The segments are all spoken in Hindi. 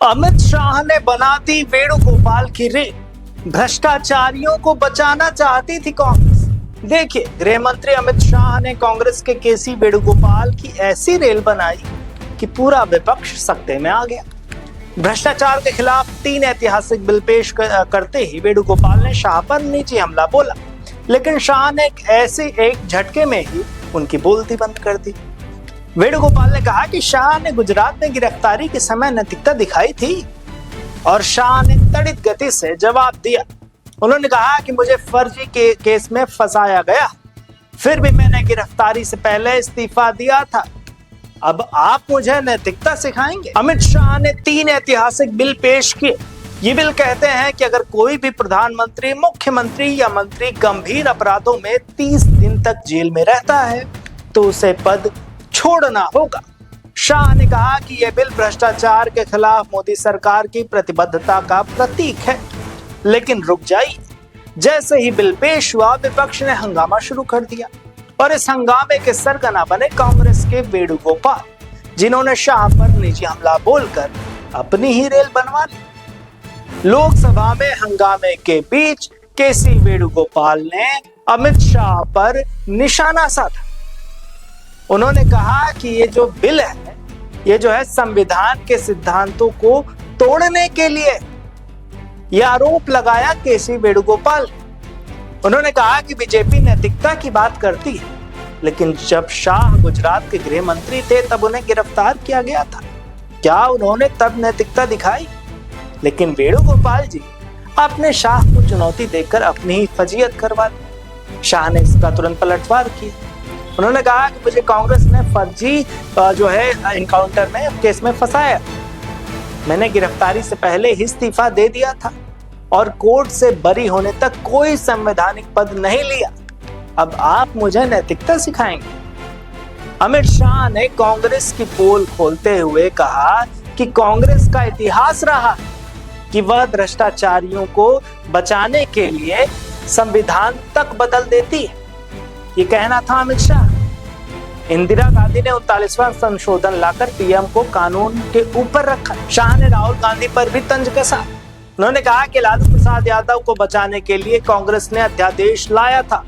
अमित शाह ने बना दी वेणुगोपाल की रेल। भ्रष्टाचारियों को बचाना चाहती थी कांग्रेस। देखिए, गृह मंत्री अमित शाह ने कांग्रेस के केसी वेणुगोपाल की ऐसी रेल बनाई कि पूरा विपक्ष सकते में आ गया। भ्रष्टाचार के खिलाफ 3 ऐतिहासिक बिल पेश करते ही वेणुगोपाल ने शाह पर निजी हमला बोला, लेकिन शाह ने एक झटके में ही उनकी बोलती बंद कर दी। वेणुगोपाल ने कहा कि शाह ने गुजरात में गिरफ्तारी के समय नैतिकता दिखाई थी और शाह ने त्वरित गति से जवाब दिया। उन्होंने कहा कि मुझे फर्जी के केस में फंसाया गया, फिर भी मैंने गिरफ्तारी से पहले इस्तीफा दिया था। अब आप मुझे नैतिकता सिखाएंगे? अमित शाह ने 3 ऐतिहासिक बिल पेश किए। ये बिल कहते हैं कि अगर कोई भी प्रधानमंत्री, मुख्यमंत्री या मंत्री गंभीर अपराधों में 30 दिन तक जेल में रहता है तो उसे पद छोड़ना होगा। शाह ने कहा कि यह बिल भ्रष्टाचार के खिलाफ मोदी सरकार की प्रतिबद्धता का प्रतीक है। लेकिन रुक जाइए, जैसे ही बिल पेश हुआ विपक्ष ने हंगामा शुरू कर दिया और इस हंगामे के सरगना बने कांग्रेस के वेणुगोपाल, जिन्होंने शाह पर निजी हमला बोलकर अपनी ही रेल बनवा ली। लोकसभा में हंगामे के बीच केसी वेणुगोपाल ने अमित शाह पर निशाना साधा। उन्होंने कहा कि ये जो बिल है, ये जो है संविधान के सिद्धांतों को तोड़ने के लिए, यह आरोप लगाया केसी वेणुगोपाल। उन्होंने कहा कि बीजेपी नैतिकता की बात करती है, लेकिन जब शाह गुजरात के गृह मंत्री थे तब उन्हें गिरफ्तार किया गया था। क्या उन्होंने तब नैतिकता दिखाई? लेकिन वेणुगोपाल जी अपने शाह को चुनौती देकर अपनी ही फजीयत करवा दी। शाह ने इसका तुरंत पलटवार किया। उन्होंने कहा कि मुझे कांग्रेस ने फर्जी जो है इनकाउंटर में केस में फंसाया। मैंने गिरफ्तारी से पहले ही इस्तीफा दे दिया था और कोर्ट से बरी होने तक कोई संवैधानिक पद नहीं लिया। अब आप मुझे नैतिकता सिखाएंगे? अमित शाह ने कांग्रेस की पोल खोलते हुए कहा कि कांग्रेस का इतिहास रहा कि वह भ्रष्टाचारियों को बचाने के लिए संविधान तक बदल देती है। ये कहना था अमित शाह। इंदिरा गांधी ने 39वां संशोधन लाकर पीएम को कानून के ऊपर रखा। शाह ने राहुल गांधी पर भी तंज कसा। उन्होंने कहा कि लालू प्रसाद यादव को बचाने के लिए कांग्रेस ने अध्यादेश लाया था,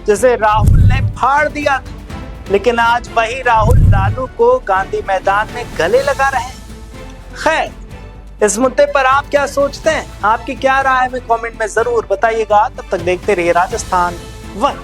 जिसे राहुल ने फाड़ दिया था, लेकिन आज वही राहुल लालू को गांधी मैदान में गले लगा रहे हैं। खैर, इस मुद्दे पर आप क्या सोचते हैं? आपकी क्या राय है? कमेंट में जरूर बताइएगा। तब तक देखते रहिए राजस्थान वन।